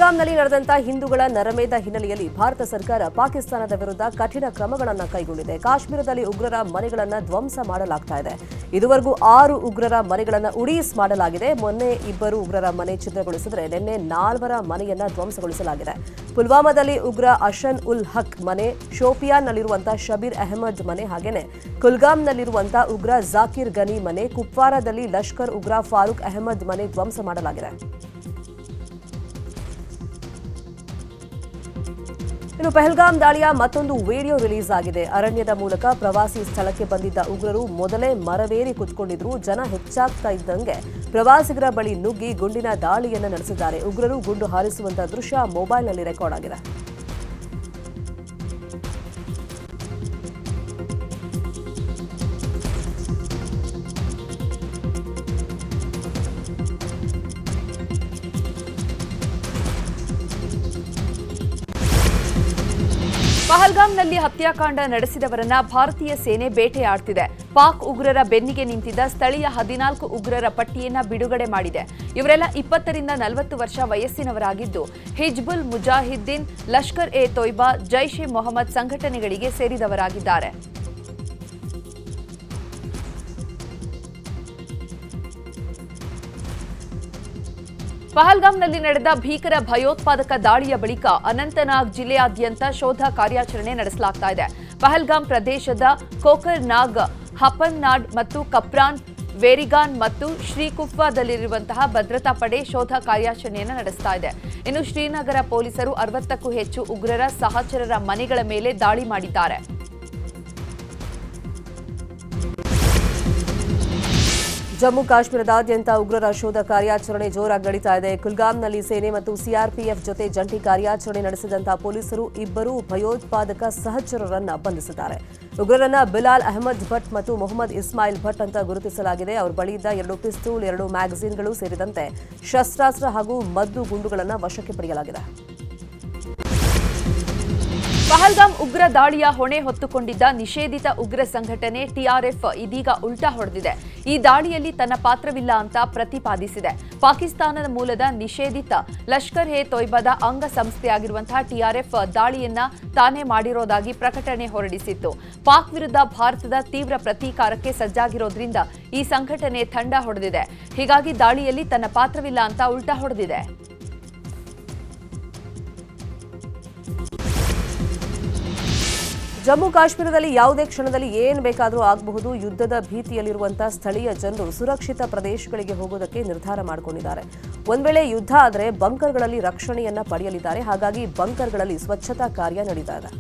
ಪಹಲ್ಗಾಮ್ನಲ್ಲಿ ನಡೆದಂತ ಹಿಂದೂಗಳ ನರಮೇಧ ಹಿನ್ನೆಲೆಯಲ್ಲಿ ಭಾರತ ಸರ್ಕಾರ ಪಾಕಿಸ್ತಾನದ ವಿರುದ್ಧ ಕಠಿಣ ಕ್ರಮಗಳನ್ನು ಕೈಗೊಂಡಿದೆ. ಕಾಶ್ಮೀರದಲ್ಲಿ ಉಗ್ರರ ಮನೆಗಳನ್ನು ಧ್ವಂಸ ಮಾಡಲಾಗ್ತಾ ಇದೆ. ಇದುವರೆಗೂ 6 ಉಗ್ರರ ಮನೆಗಳನ್ನು ಉಡೀಸ್ ಮಾಡಲಾಗಿದೆ. ಮೊನ್ನೆ 2 ಉಗ್ರರ ಮನೆ ಛಿದ್ರಗೊಳಿಸಿದರೆ ನಿನ್ನೆ 4 ಮನೆಯನ್ನ ಧ್ವಂಸಗೊಳಿಸಲಾಗಿದೆ. ಪುಲ್ವಾಮಾದಲ್ಲಿ ಉಗ್ರ ಅಶನ್ ಉಲ್ ಹಕ್ ಮನೆ, ಶೋಪಿಯಾನ್ನಲ್ಲಿರುವಂತಹ ಶಬೀರ್ ಅಹಮದ್ ಮನೆ, ಹಾಗೇನೆ ಕುಲ್ಗಾಮ್ನಲ್ಲಿರುವಂತಹ ಉಗ್ರ ಜಾಕಿರ್ ಗನಿ ಮನೆ, ಕುಪ್ವಾರಾದಲ್ಲಿ ಲಷ್ಕರ್ ಉಗ್ರ ಫಾರೂಕ್ ಅಹಮದ್ ಮನೆ ಧ್ವಂಸ ಮಾಡಲಾಗಿದೆ. ಇನ್ನು ಪಹಲ್ಗಾಮ್ ದಾಳಿಯ ಮತ್ತೊಂದು ವಿಡಿಯೋ ರಿಲೀಸ್ ಆಗಿದೆ. ಅರಣ್ಯದ ಮೂಲಕ ಪ್ರವಾಸಿ ಸ್ಥಳಕ್ಕೆ ಬಂದಿದ್ದ ಉಗ್ರರು ಮೊದಲೇ ಮರವೇರಿ ಕುತ್ಕೊಂಡಿದ್ರು. ಜನ ಹೆಚ್ಚಾಗ್ತಾ ಇದ್ದಂಗೆ ಪ್ರವಾಸಿಗರ ಬಳಿ ನುಗ್ಗಿ ಗುಂಡಿನ ದಾಳಿಯನ್ನು ನಡೆಸಿದ್ದಾರೆ. ಉಗ್ರರು ಗುಂಡು ಹಾರಿಸುವಂತಹ ದೃಶ್ಯ ಮೊಬೈಲ್ನಲ್ಲಿ ರೆಕಾರ್ಡ್ ಆಗಿದೆ. ಪಹಲ್ಗಾಮ್ನಲ್ಲಿ ಹತ್ಯಾಕಾಂಡ ನಡೆಸಿದವರನ್ನ ಭಾರತೀಯ ಸೇನೆ ಬೇಟೆಯಾಡ್ತಿದೆ. ಪಾಕ್ ಉಗ್ರರ ಬೆನ್ನಿಗೆ ನಿಂತಿದ್ದ ಸ್ಥಳೀಯ 14 ಉಗ್ರರ ಪಟ್ಟಿಯನ್ನ ಬಿಡುಗಡೆ ಮಾಡಿದೆ. ಇವರೆಲ್ಲ 20 ರಿಂದ 40 ವರ್ಷ ವಯಸ್ಸಿನವರಾಗಿದ್ದು ಹಿಜ್ಬುಲ್ ಮುಜಾಹಿದ್ದೀನ್, ಲಷ್ಕರ್ ಎ ತೊಯ್ಬಾ, ಜೈಷ್ ಎ ಮೊಹಮ್ಮದ್ ಸಂಘಟನೆಗಳಿಗೆ ಸೇರಿದವರಾಗಿದ್ದಾರೆ. ಪಹಲ್ಗಾಮ್ನಲ್ಲಿ ನಡೆದ ಭೀಕರ ಭಯೋತ್ಪಾದಕ ದಾಳಿಯ ಬಳಿಕ ಅನಂತನಾಗ್ ಜಿಲ್ಲೆಯಾದ್ಯಂತ ಶೋಧ ಕಾರ್ಯಾಚರಣೆ ನಡೆಸಲಾಗ್ತಾ ಇದೆ. ಪಹಲ್ಗಾಮ್ ಪ್ರದೇಶದ ಕೋಕರ್ನಾಗ್, ಹಪನ್ನಾಡ್ ಮತ್ತು ಕಪ್ರಾನ್, ವೇರಿಗಾನ್ ಮತ್ತು ಶ್ರೀಕುಫ್ವಾದಲ್ಲಿರುವಂತಹ ಭದ್ರತಾ ಪಡೆ ಶೋಧ ಕಾರ್ಯಾಚರಣೆಯನ್ನು ನಡೆಸ್ತಾ ಇದೆ. ಇನ್ನು ಶ್ರೀನಗರ ಪೊಲೀಸರು 60ಕ್ಕೂ ಹೆಚ್ಚು ಉಗ್ರರ ಸಹಚರರ ಮನೆಗಳ ಮೇಲೆ ದಾಳಿ ಮಾಡಿದ್ದಾರೆ. ಜಮ್ಮು ಕಾಶ್ಮೀರದಾದ್ಯಂತ ಉಗ್ರರ ಶೋಧ ಕಾರ್ಯಾಚರಣೆ ಜೋರಾಗಿ ನಡೀತಾ ಇದೆ. ಕುಲ್ಗಾಮ್ನಲ್ಲಿ ಸೇನೆ ಮತ್ತು ಸಿಆರ್ಪಿಎಫ್ ಜೊತೆ ಜಂಟಿ ಕಾರ್ಯಾಚರಣೆ ನಡೆಸಿದಂತಹ ಪೊಲೀಸರು 2 ಭಯೋತ್ಪಾದಕ ಸಹಚರರನ್ನ ಬಂಧಿಸಿದ್ದಾರೆ. ಉಗ್ರರನ್ನ ಬಿಲಾಲ್ ಅಹಮದ್ ಭಟ್ ಮತ್ತು ಮೊಹಮ್ಮದ್ ಇಸ್ಮಾಯಿಲ್ ಭಟ್ ಅಂತ ಗುರುತಿಸಲಾಗಿದೆ. ಅವರ ಬಳಿಯಿದ್ದ 2 ಪಿಸ್ತೂಲ್, 2 ಮ್ಯಾಗಝೀನ್ಗಳು ಸೇರಿದಂತೆ ಶಸ್ತ್ರಾಸ್ತ್ರ ಹಾಗೂ ಮದ್ದು ಗುಂಡುಗಳನ್ನು ವಶಕ್ಕೆ ಪಡೆಯಲಾಗಿದೆ. ಪಹಲ್ಗಾಮ್ ಉಗ್ರ ದಾಳಿಯ ಹೊಣೆ ಹೊತ್ತುಕೊಂಡಿದ್ದ ನಿಷೇಧಿತ ಉಗ್ರ ಸಂಘಟನೆ ಟಿಆರ್ಎಫ್ ಇದೀಗ ಉಲ್ಟಾ ಹೊಡೆದಿದೆ. ಈ ದಾಳಿಯಲ್ಲಿ ತನ್ನ ಪಾತ್ರವಿಲ್ಲ ಅಂತ ಪ್ರತಿಪಾದಿಸಿದೆ. ಪಾಕಿಸ್ತಾನದ ಮೂಲದ ನಿಷೇಧಿತ ಲಷ್ಕರ್ ಎ ತೊಯ್ಬಾದ ಅಂಗ ಸಂಸ್ಥೆಯಾಗಿರುವಂತಹ ಟಿಆರ್ಎಫ್ ದಾಳಿಯನ್ನ ತಾನೇ ಮಾಡಿರೋದಾಗಿ ಪ್ರಕಟಣೆ ಹೊರಡಿಸಿತ್ತು. ಪಾಕ್ ವಿರುದ್ಧ ಭಾರತದ ತೀವ್ರ ಪ್ರತೀಕಾರಕ್ಕೆ ಸಜ್ಜಾಗಿರೋದ್ರಿಂದ ಈ ಸಂಘಟನೆ ತಂಡ ಹೊಡೆದಿದೆ. ಹೀಗಾಗಿ ದಾಳಿಯಲ್ಲಿ ತನ್ನ ಪಾತ್ರವಿಲ್ಲ ಅಂತ ಉಲ್ಟಾ ಹೊಡೆದಿದೆ. ಜಮ್ಮು ಕಾಶ್ಮೀರದಲ್ಲಿ ಯಾವುದೇ ಕ್ಷಣದಲ್ಲಿ ಏನು ಬೇಕಾದರೂ ಆಗಬಹುದು. ಯುದ್ಧದ ಭೀತಿಯಲ್ಲಿರುವಂತಹ ಸ್ಥಳೀಯ ಜನರು ಸುರಕ್ಷಿತ ಪ್ರದೇಶಗಳಿಗೆ ಹೋಗೋದಕ್ಕೆ ನಿರ್ಧಾರ ಮಾಡಿಕೊಂಡಿದ್ದಾರೆ. ಒಂದ್ ವೇಳೆ ಯುದ್ಧ ಆದರೆ ಬಂಕರ್ಗಳಲ್ಲಿ ರಕ್ಷಣೆಯನ್ನ ಪಡೆಯಲಿದ್ದಾರೆ. ಹಾಗಾಗಿ ಬಂಕರ್ಗಳಲ್ಲಿ ಸ್ವಚ್ಛತಾ ಕಾರ್ಯ ನಡೀತಾ ಇದೆ.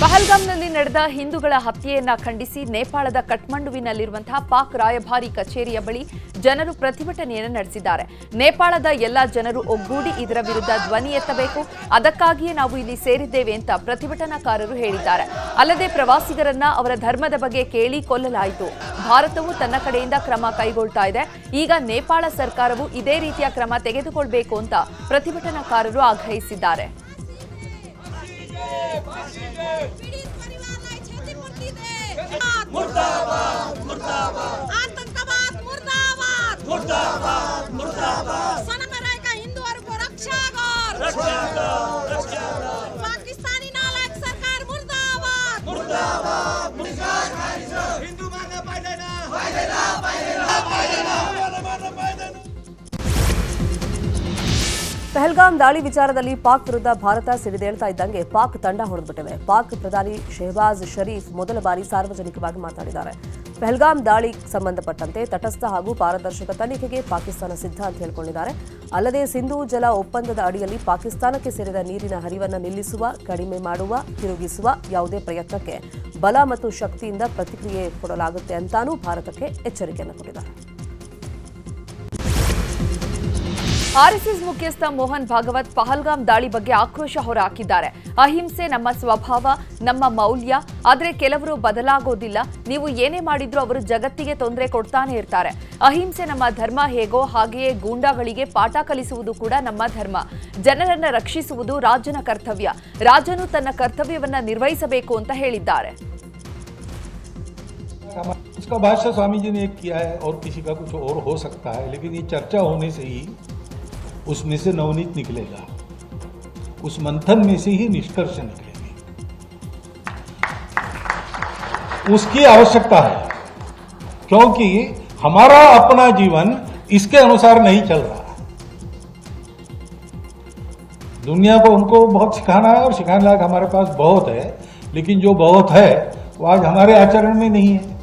ಪಹಲ್ಗಾಮ್ನಲ್ಲಿ ನಡೆದ ಹಿಂದೂಗಳ ಹತ್ಯೆಯನ್ನ ಖಂಡಿಸಿ ನೇಪಾಳದ ಕಠ್ಮಂಡುವಿನಲ್ಲಿರುವಂತಹ ಪಾಕ್ ರಾಯಭಾರಿ ಕಚೇರಿಯ ಬಳಿ ಜನರು ಪ್ರತಿಭಟನೆಯನ್ನು ನಡೆಸಿದ್ದಾರೆ. ನೇಪಾಳದ ಎಲ್ಲಾ ಜನರು ಒಗ್ಗೂಡಿ ಇದರ ವಿರುದ್ಧ ಧ್ವನಿ ಎತ್ತಬೇಕು, ಅದಕ್ಕಾಗಿಯೇ ನಾವು ಇಲ್ಲಿ ಸೇರಿದ್ದೇವೆ ಅಂತ ಪ್ರತಿಭಟನಾಕಾರರು ಹೇಳಿದ್ದಾರೆ. ಅಲ್ಲದೆ ಪ್ರವಾಸಿಗರನ್ನ ಅವರ ಧರ್ಮದ ಬಗ್ಗೆ ಕೇಳಿ ಕೊಲ್ಲಲಾಯಿತು. ಭಾರತವು ತನ್ನ ಕಡೆಯಿಂದ ಕ್ರಮ ಕೈಗೊಳ್ತಾ ಇದೆ. ಈಗ ನೇಪಾಳ ಸರ್ಕಾರವು ಇದೇ ರೀತಿಯ ಕ್ರಮ ತೆಗೆದುಕೊಳ್ಬೇಕು ಅಂತ ಪ್ರತಿಭಟನಾಕಾರರು ಆಗ್ರಹಿಸಿದ್ದಾರೆ. मुर्दाबाद मुर्दाबाद आतंकवाद मुर्दाबाद मुर्दाबाद मुर्दाबाद सनमराय का हिंदुओं को रक्षा कर पाकिस्तानी नालायक सरकार मुर्दाबाद मुर्दाबाद हिंदू मारना पाइदेना पाइदेना पाइदेना पाइदेना ಪಹಲ್ಗಾಮ್ ದಾಳಿ ವಿಚಾರದಲ್ಲಿ ಪಾಕ್ ವಿರುದ್ಧ ಭಾರತ ಸಿಡಿದೇಳ್ತಾ ಇದ್ದಂಗೆ ಪಾಕ್ ತಂಡ ಹೊಡೆದ್ಬಿಟ್ಟಿದೆ. ಪಾಕ್ ಪ್ರಧಾನಿ ಶೆಹಬಾಜ್ ಶರೀಫ್ ಮೊದಲ ಬಾರಿ ಸಾರ್ವಜನಿಕವಾಗಿ ಮಾತನಾಡಿದ್ದಾರೆ. ಪಹಲ್ಗಾಮ್ ದಾಳಿ ಸಂಬಂಧಪಟ್ಟಂತೆ ತಟಸ್ಥ ಹಾಗೂ ಪಾರದರ್ಶಕ ತನಿಖೆಗೆ ಪಾಕಿಸ್ತಾನ ಸಿದ್ಧ ಅಂತ ಹೇಳಿಕೊಂಡಿದ್ದಾರೆ. ಅಲ್ಲದೆ ಸಿಂಧೂ ಜಲ ಒಪ್ಪಂದದ ಅಡಿಯಲ್ಲಿ ಪಾಕಿಸ್ತಾನಕ್ಕೆ ಸೇರಿದ ನೀರಿನ ಹರಿವನ್ನು ನಿಲ್ಲಿಸುವ, ಕಡಿಮೆ ಮಾಡುವ, ತಿರುಗಿಸುವ ಯಾವುದೇ ಪ್ರಯತ್ನಕ್ಕೆ ಬಲ ಮತ್ತು ಶಕ್ತಿಯಿಂದ ಪ್ರತಿಕ್ರಿಯೆ ಕೊಡಲಾಗುತ್ತೆ ಅಂತಾನೂ ಭಾರತಕ್ಕೆ ಎಚ್ಚರಿಕೆಯನ್ನು ಕೊಟ್ಟಿದ್ದಾರೆ. ಆರ್ಎಸ್ಎಸ್ ಮುಖ್ಯಸ್ಥ ಮೋಹನ್ ಭಾಗವತ್ ಪಹಲ್ಗಾಮ್ ದಾಳಿ ಬಗ್ಗೆ ಆಕ್ರೋಶ ಹೊರಹಾಕಿದ್ದಾರೆ. ಅಹಿಂಸೆ ನಮ್ಮ ಸ್ವಭಾವ, ನಮ್ಮ ಮೌಲ್ಯ. ಆದರೆ ಕೆಲವರು ಬದಲಾಗೋದಿಲ್ಲ. ನೀವು ಏನೇ ಮಾಡಿದ್ರೂ ಅವರು ಜಗತ್ತಿಗೆ ತೊಂದರೆ ಕೊಡ್ತಾನೆ ಇರ್ತಾರೆ. ಅಹಿಂಸೆ ನಮ್ಮ ಧರ್ಮ ಹೇಗೋ ಹಾಗೆಯೇ ಗೂಂಡಾಗಳಿಗೆ ಪಾಠ ಕಲಿಸುವುದು ಕೂಡ ನಮ್ಮ ಧರ್ಮ. ಜನರನ್ನ ರಕ್ಷಿಸುವುದು ರಾಜನ ಕರ್ತವ್ಯ. ರಾಜನು ತನ್ನ ಕರ್ತವ್ಯವನ್ನ ನಿರ್ವಹಿಸಬೇಕು ಅಂತ ಹೇಳಿದ್ದಾರೆ. उसका भाष्य स्वामी जी ने एक किया है और किसी का कुछ और हो सकता है, लेकिन ये चर्चा होने से ही उसमें से नवनीत निकलेगा, उस मंथन में से ही निष्कर्ष निकलेंगे। उसकी आवश्यकता है, क्योंकि हमारा अपना जीवन इसके अनुसार नहीं चल रहा है। दुनिया को उनको बहुत सिखाना है और सिखाने लायक हमारे पास बहुत है, लेकिन जो बहुत है वो आज हमारे आचरण में नहीं है।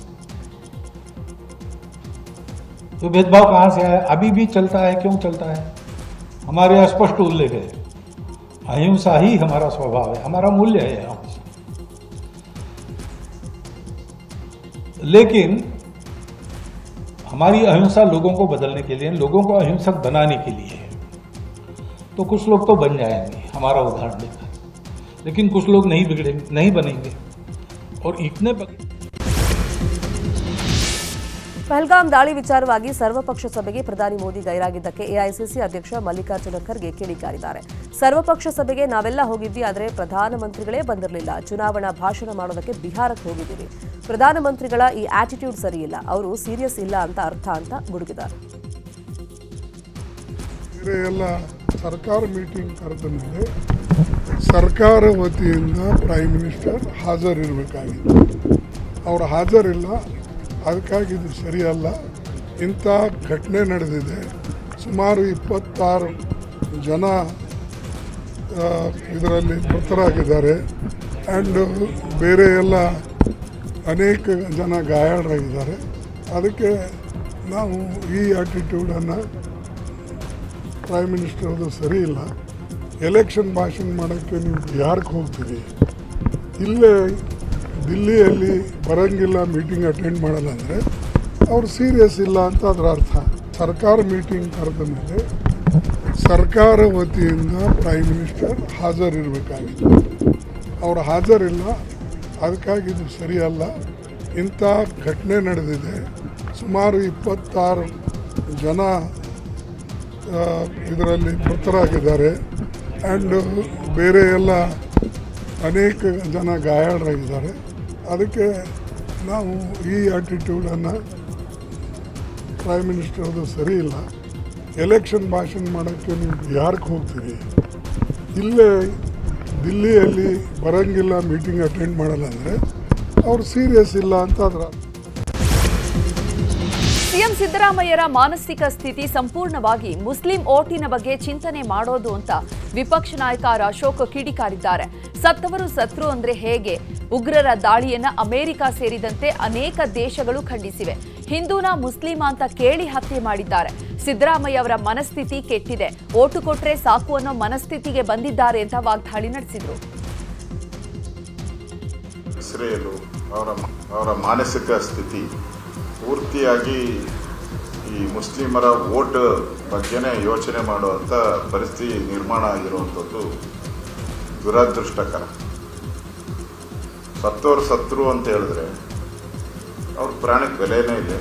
तो भेदभाव कहां से आया? अभी भी चलता है। क्यों चलता है? हमारे स्पष्ट उल्लेख है, अहिंसा ही हमारा स्वभाव है, हमारा मूल्य है अहिंसा। लेकिन हमारी अहिंसा लोगों को बदलने के लिए, लोगों को अहिंसक बनाने के लिए है। तो कुछ लोग तो बन जाएंगे हमारा उदाहरण देकर, लेकिन कुछ लोग नहीं बनेंगे। और इतने ಪಹಲ್ಗಾಮ್ ದಾಳಿ ವಿಚಾರವಾಗಿ ಸರ್ವಪಕ್ಷ ಸಭೆಗೆ ಪ್ರಧಾನಿ ಮೋದಿ ಗೈರಾಗಿದ್ದಕ್ಕೆ ಎಐಸಿಸಿ ಅಧ್ಯಕ್ಷ ಮಲ್ಲಿಕಾರ್ಜುನ ಖರ್ಗೆ ಕಿಡಿಕಾರಿದ್ದಾರೆ. ಸರ್ವಪಕ್ಷ ಸಭೆಗೆ ನಾವೆಲ್ಲ ಹೋಗಿದ್ವಿ, ಆದರೆ ಪ್ರಧಾನಮಂತ್ರಿಗಳೇ ಬಂದಿರಲಿಲ್ಲ. ಚುನಾವಣಾ ಭಾಷಣ ಮಾಡೋದಕ್ಕೆ ಬಿಹಾರಕ್ಕೆ ಹೋಗಿದ್ದೀವಿ. ಪ್ರಧಾನಮಂತ್ರಿಗಳ ಈ ಆಟಿಟ್ಯೂಡ್ ಸರಿಯಿಲ್ಲ, ಅವರು ಸೀರಿಯಸ್ ಇಲ್ಲ ಅಂತ ಅರ್ಥ ಅಂತ ಗುಡುಗಿದ್ದಾರೆ. ಎಲ್ಲ ಸರ್ಕಾರ ಮೀಟಿಂಗ್ ಕರೆದ ಮೇಲೆ ಸರ್ಕಾರ ವತಿಯಿಂದ ಪ್ರೈಮ್ ಮಿನಿಸ್ಟರ್ ಹಾಜರಿರಬೇಕಾಗಿತ್ತು. ಅವರು ಹಾಜರಿಲ್ಲ, ಅದಕ್ಕಾಗಿ ಇದು ಸರಿಯಲ್ಲ. ಇಂಥ ಘಟನೆ ನಡೆದಿದೆ. ಸುಮಾರು 26 ಜನ ಇದರಲ್ಲಿ ಮೃತರಾಗಿದ್ದಾರೆ ಆ್ಯಂಡ್ ಬೇರೆ ಎಲ್ಲ ಅನೇಕ ಜನ ಗಾಯಾಳರಾಗಿದ್ದಾರೆ. ಅದಕ್ಕೆ ನಾವು ಈ ಆಟಿಟ್ಯೂಡನ್ನು ಪ್ರೈಮ್ ಮಿನಿಸ್ಟರ್ ಅದು ಸರಿ ಇಲ್ಲ. ಎಲೆಕ್ಷನ್ ಭಾಷಣ ಮಾಡೋಕ್ಕೆ ನೀವು ಬಿಹಾರಕ್ಕೆ ಹೋಗ್ತೀರಿ, ಇಲ್ಲೇ ದಿಲ್ಲಿಯಲ್ಲಿ ಬರೋಂಗಿಲ್ಲ, ಮೀಟಿಂಗ್ ಅಟೆಂಡ್ ಮಾಡಲ್ಲ ಅಂದರೆ ಅವ್ರು ಸೀರಿಯಸ್ ಇಲ್ಲ ಅಂತ ಅದರ ಅರ್ಥ. ಸರ್ಕಾರ ಮೀಟಿಂಗ್ ಕರೆದ ಮೇಲೆ ಸರ್ಕಾರ ವತಿಯಿಂದ ಪ್ರೈಮ್ ಮಿನಿಸ್ಟರ್ ಹಾಜರಿರಬೇಕಾಗಿತ್ತು. ಅವರು ಹಾಜರಿಲ್ಲ, ಅದಕ್ಕಾಗಿ ಇದು ಸರಿಯಲ್ಲ. ಇಂಥ ಘಟನೆ ನಡೆದಿದೆ. ಸುಮಾರು 26 ಜನ ಇದರಲ್ಲಿ ಮೃತರಾಗಿದ್ದಾರೆ ಆ್ಯಂಡ್ ಬೇರೆ ಎಲ್ಲ ಅನೇಕ ಜನ ಗಾಯಾಳರಾಗಿದ್ದಾರೆ. ಅದಕ್ಕೆ ನಾವು ಈ ಆಟಿಟ್ಯೂಡನ್ನು ಪ್ರೈಮ್ ಮಿನಿಸ್ಟರ್ ಅದು ಸರಿ ಇಲ್ಲ. ಎಲೆಕ್ಷನ್ ಭಾಷಣ ಮಾಡೋಕ್ಕೆ ನೀವು ಬಿಹಾರಕ್ಕೆ ಹೋಗ್ತೀರಿ, ಇಲ್ಲೇ ದಿಲ್ಲಿಯಲ್ಲಿ ಬರೋಂಗಿಲ್ಲ, ಮೀಟಿಂಗ್ ಅಟೆಂಡ್ ಮಾಡಲ್ಲ ಅಂದರೆ ಅವ್ರು ಸೀರಿಯಸ್ ಇಲ್ಲ ಅಂತ ಅದರ. ಸಿಎಂ ಸಿದ್ದರಾಮಯ್ಯರ ಮಾನಸಿಕ ಸ್ಥಿತಿ ಸಂಪೂರ್ಣವಾಗಿ ಮುಸ್ಲಿಂ ಓಟಿನ ಬಗ್ಗೆ ಚಿಂತನೆ ಮಾಡೋದು ಅಂತ ವಿಪಕ್ಷ ನಾಯಕ ಆರ್ ಅಶೋಕ್ ಕಿಡಿಕಾರಿದ್ದಾರೆ. ಸತ್ತವರು ಸತ್ರು ಅಂದ್ರೆ ಹೇಗೆ? ಉಗ್ರರ ದಾಳಿಯನ್ನ ಅಮೆರಿಕ ಸೇರಿದಂತೆ ಅನೇಕ ದೇಶಗಳು ಖಂಡಿಸಿವೆ. ಹಿಂದೂನ ಮುಸ್ಲಿಮ ಅಂತ ಕೇಳಿ ಹತ್ಯೆ ಮಾಡಿದ್ದಾರೆ. ಸಿದ್ದರಾಮಯ್ಯ ಅವರ ಮನಸ್ಥಿತಿ ಕೆಟ್ಟಿದೆ, ಓಟು ಕೊಟ್ರೆ ಸಾಕು ಅನ್ನೋ ಮನಸ್ಥಿತಿಗೆ ಬಂದಿದ್ದಾರೆ ಅಂತ ವಾಗ್ದಾಳಿ ನಡೆಸಿದ್ರು. ಇಸ್ರೇಲು ಅವರ ಮಾನಸಿಕ ಸ್ಥಿತಿ ಪೂರ್ತಿಯಾಗಿ ಈ ಮುಸ್ಲಿಮರ ವೋಟ್ ಬಗ್ಗೆನೇ ಯೋಚನೆ ಮಾಡುವಂಥ ಪರಿಸ್ಥಿತಿ ನಿರ್ಮಾಣ ಆಗಿರುವಂಥದ್ದು ದುರದೃಷ್ಟಕರ. ಸತ್ತೋರು ಸತ್ರು ಅಂತ ಹೇಳಿದ್ರೆ ಅವ್ರ ಪ್ರಾಣಕ್ಕೆ ಬೆಲೆನೇ ಇಲ್ಲ.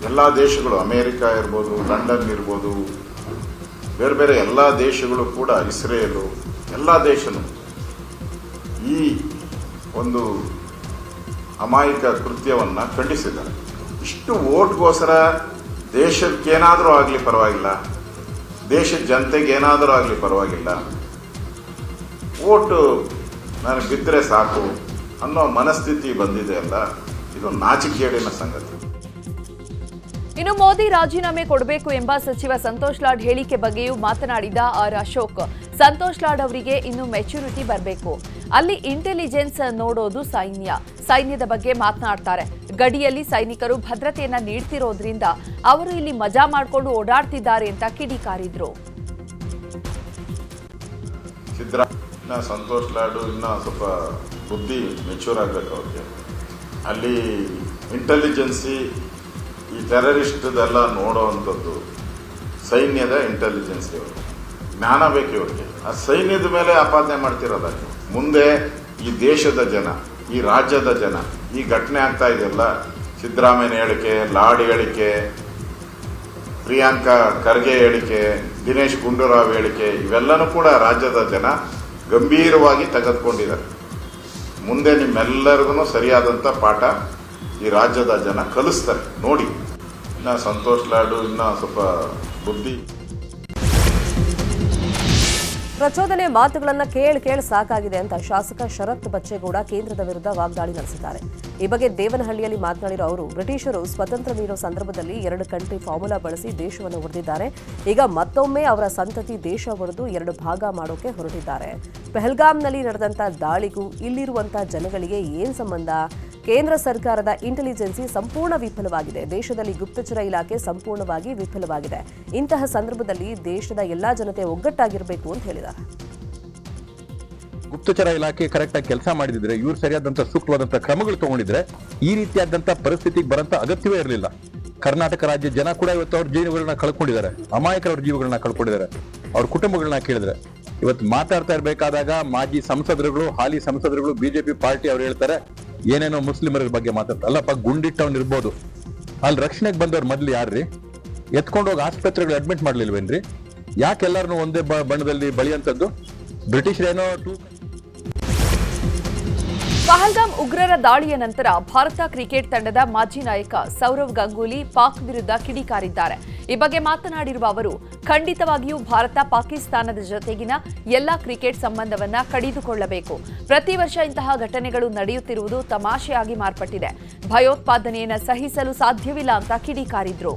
ಎಲ್ಲ ದೇಶಗಳು, ಅಮೇರಿಕ ಇರ್ಬೋದು, ಲಂಡನ್ ಇರ್ಬೋದು, ಬೇರೆ ಬೇರೆ ಎಲ್ಲ ದೇಶಗಳು ಕೂಡ, ಇಸ್ರೇಲು, ಎಲ್ಲ ದೇಶನೂ ಈ ಒಂದು ಅಮಾಯಕ ಕೃತ್ಯವನ್ನು ಖಂಡಿಸಿದ್ದಾರೆ. ಇಷ್ಟು ವೋಟ್ಗೋಸ್ಕರ ದೇಶಕ್ಕೇನಾದರೂ ಆಗಲಿ ಪರವಾಗಿಲ್ಲ, ದೇಶದ ಜನತೆಗೆ ಏನಾದರೂ ಆಗಲಿ ಪರವಾಗಿಲ್ಲ, ವೋಟು ನನಗೆ ಬಿದ್ದರೆ ಸಾಕು ಅನ್ನೋ ಮನಸ್ಥಿತಿ ಬಂದಿದೆ ಅಲ್ಲ, ಇದು ನಾಚಿಕೆಗೇಡಿನ ಸಂಗತಿ. ಇನ್ನು ಮೋದಿ ರಾಜೀನಾಮೆ ಕೊಡಬೇಕು ಎಂಬ ಸಚಿವ ಸಂತೋಷ್ ಲಾಡ್ ಹೇಳಿಕೆ ಬಗ್ಗೆಯೂ ಮಾತನಾಡಿದ ಆರ್ ಅಶೋಕ್, ಸಂತೋಷ್ ಲಾಡ್ ಅವರಿಗೆ ಇನ್ನು ಮೆಚುರಿಟಿ ಬರಬೇಕು. ಅಲ್ಲಿ ಇಂಟೆಲಿಜೆನ್ಸ್ ನೋಡೋದು ಸೈನ್ಯದ ಬಗ್ಗೆ ಮಾತನಾಡ್ತಾರೆ. ಗಡಿಯಲ್ಲಿ ಸೈನಿಕರು ಭದ್ರತೆಯನ್ನ ನೀಡ್ತಿರೋದ್ರಿಂದ ಅವರು ಇಲ್ಲಿ ಮಜಾ ಮಾಡಿಕೊಂಡು ಓಡಾಡ್ತಿದ್ದಾರೆ ಅಂತ ಕಿಡಿಕಾರಿದ್ರು. ಸಿದ್ದರಾಮಯ್ಯ, ಸಂತೋಷ್ ಲಾಡು ಇನ್ನೂ ಸ್ವಲ್ಪ ಬುದ್ಧಿ ಮೆಚೂರ್ ಆಗಬೇಕು ಅವ್ರಿಗೆ. ಅಲ್ಲಿ ಇಂಟೆಲಿಜೆನ್ಸಿ, ಈ ಟೆರರಿಸ್ಟ್ದೆಲ್ಲ ನೋಡೋವಂಥದ್ದು ಸೈನ್ಯದ ಇಂಟೆಲಿಜೆನ್ಸಿ, ಅವರು ಜ್ಞಾನ ಬೇಕು ಇವರಿಗೆ. ಆ ಸೈನ್ಯದ ಮೇಲೆ ಆಪಾದನೆ ಮಾಡ್ತಿರೋದ. ಮುಂದೆ ಈ ದೇಶದ ಜನ, ಈ ರಾಜ್ಯದ ಜನ, ಈ ಘಟನೆ ಆಗ್ತಾ ಇದೆಯಲ್ಲ, ಸಿದ್ದರಾಮಯ್ಯನ ಹೇಳಿಕೆ, ಲಾಡ್ ಹೇಳಿಕೆ, ಪ್ರಿಯಾಂಕಾ ಖರ್ಗೆ ಹೇಳಿಕೆ, ದಿನೇಶ್ ಗುಂಡೂರಾವ್ ಹೇಳಿಕೆ, ಇವೆಲ್ಲನೂ ಕೂಡ ರಾಜ್ಯದ ಜನ ಗಂಭೀರವಾಗಿ ತೆಗೆದುಕೊಂಡಿದ್ದಾರೆ. ಮುಂದೆ ನಿಮ್ಮೆಲ್ಲರಿಗೂ ಸರಿಯಾದಂಥ ಪಾಠ ಈ ರಾಜ್ಯದ ಜನ ಕಲಿಸ್ತಾರೆ ನೋಡಿ. ಇನ್ನು ಸಂತೋಷ್ ಲಾಡು ಇನ್ನು ಸ್ವಲ್ಪ ಬುದ್ಧಿ. ಪ್ರಚೋದನೆ ಮಾತುಗಳನ್ನು ಕೇಳಿ ಸಾಕಾಗಿದೆ ಅಂತ ಶಾಸಕ ಶರತ್ ಬಚ್ಚೇಗೌಡ ಕೇಂದ್ರದ ವಿರುದ್ಧ ವಾಗ್ದಾಳಿ ನಡೆಸಿದ್ದಾರೆ. ಈ ಬಗ್ಗೆ ದೇವನಹಳ್ಳಿಯಲ್ಲಿ ಮಾತನಾಡಿರೋ ಅವರು, ಬ್ರಿಟಿಷರು ಸ್ವತಂತ್ರ ನೀಡೋ ಸಂದರ್ಭದಲ್ಲಿ 2 ಕಂಟ್ರಿ ಫಾರ್ಮುಲಾ ಬಳಸಿ ದೇಶವನ್ನು ಒಡೆದಿದ್ದಾರೆ. ಈಗ ಮತ್ತೊಮ್ಮೆ ಅವರ ಸಂತತಿ ದೇಶ ಒಡೆದು 2 ಭಾಗ ಮಾಡೋಕೆ ಹೊರಟಿದ್ದಾರೆ. ಪಹಲ್ಗಾಮ್ನಲ್ಲಿ ನಡೆದಂತ ದಾಳಿಗೂ ಇಲ್ಲಿರುವಂತ ಜನಗಳಿಗೆ ಏನ್ ಸಂಬಂಧ? ಕೇಂದ್ರ ಸರ್ಕಾರದ ಇಂಟೆಲಿಜೆನ್ಸಿ ಸಂಪೂರ್ಣ ವಿಫಲವಾಗಿದೆ. ದೇಶದಲ್ಲಿ ಗುಪ್ತಚರ ಇಲಾಖೆ ಸಂಪೂರ್ಣವಾಗಿ ವಿಫಲವಾಗಿದೆ. ಇಂತಹ ಸಂದರ್ಭದಲ್ಲಿ ದೇಶದ ಎಲ್ಲಾ ಜನತೆ ಒಗ್ಗಟ್ಟಾಗಿರಬೇಕು ಅಂತ ಹೇಳಿದ್ದಾರೆ. ಗುಪ್ತಚರ ಇಲಾಖೆ ಕರೆಕ್ಟ್ ಆಗಿ ಕೆಲಸ ಮಾಡಿದ್ರೆ, ಇವ್ರು ಸರಿಯಾದಂತ ಸೂಕ್ತವಾದಂತ ಕ್ರಮಗಳು ತಗೊಂಡಿದ್ರೆ ಈ ರೀತಿಯಾದಂತ ಪರಿಸ್ಥಿತಿಗೆ ಬರಂತ ಅಗತ್ಯವೇ ಇರಲಿಲ್ಲ. ಕರ್ನಾಟಕ ರಾಜ್ಯ ಜನ ಕೂಡ ಇವತ್ತು ಅವ್ರ ಜೀವಗಳನ್ನ ಕಳ್ಕೊಂಡಿದ್ದಾರೆ, ಅಮಾಯಕರ ಜೀವಗಳನ್ನ ಕಳ್ಕೊಂಡಿದ್ದಾರೆ. ಅವ್ರ ಕುಟುಂಬಗಳನ್ನ ಕೇಳಿದ್ರೆ ಇವತ್ತು ಮಾತಾಡ್ತಾ ಇರಬೇಕಾದಾಗ ಮಾಜಿ ಸಂಸದರುಗಳು, ಹಾಲಿ ಸಂಸದರುಗಳು, ಬಿಜೆಪಿ ಪಾರ್ಟಿ ಅವ್ರು ಹೇಳ್ತಾರೆ ಏನೇನೋ ಮುಸ್ಲಿಮರ ಬಗ್ಗೆ ಮಾತಾಡ್ತಾರೆ. ಅಲ್ಲಪ್ಪ, ಗುಂಡಿಟ್ಟವ್ನು ಇರ್ಬೋದು, ಅಲ್ಲಿ ರಕ್ಷಣೆಗೆ ಬಂದವ್ರು ಮೊದ್ಲು ಯಾರ್ರಿ? ಎತ್ಕೊಂಡೋಗಿ ಆಸ್ಪತ್ರೆಗಳು ಅಡ್ಮಿಟ್ ಮಾಡ್ಲಿಲ್ವೇನ್ರಿ? ಯಾಕೆ ಎಲ್ಲರನ್ನೂ ಒಂದೇ ಬಣ್ಣದಲ್ಲಿ ಬಳಿಯಂತದ್ದು? ಬ್ರಿಟಿಷರೇನೋ ಪಹಲ್ಗಾಮ್ ಉಗ್ರರ ದಾಳಿಯ ನಂತರ ಭಾರತ ಕ್ರಿಕೆಟ್ ತಂಡದ ಮಾಜಿ ನಾಯಕ ಸೌರವ್ ಗಂಗೂಲಿ ಪಾಕ್ ವಿರುದ್ಧ ಕಿಡಿಕಾರಿದ್ದಾರೆ. ಈ ಬಗ್ಗೆ ಮಾತನಾಡಿರುವ ಅವರು, ಖಂಡಿತವಾಗಿಯೂ ಭಾರತ ಪಾಕಿಸ್ತಾನದ ಜೊತೆಗಿನ ಎಲ್ಲಾ ಕ್ರಿಕೆಟ್ ಸಂಬಂಧವನ್ನ ಕಡಿದುಕೊಳ್ಳಬೇಕು. ಪ್ರತಿ ವರ್ಷ ಇಂತಹ ಘಟನೆಗಳು ನಡೆಯುತ್ತಿರುವುದು ತಮಾಷೆಯಾಗಿ ಮಾರ್ಪಟ್ಟಿದೆ. ಭಯೋತ್ಪಾದನೆಯನ್ನು ಸಹಿಸಲು ಸಾಧ್ಯವಿಲ್ಲ ಅಂತ ಕಿಡಿಕಾರಿದ್ರು.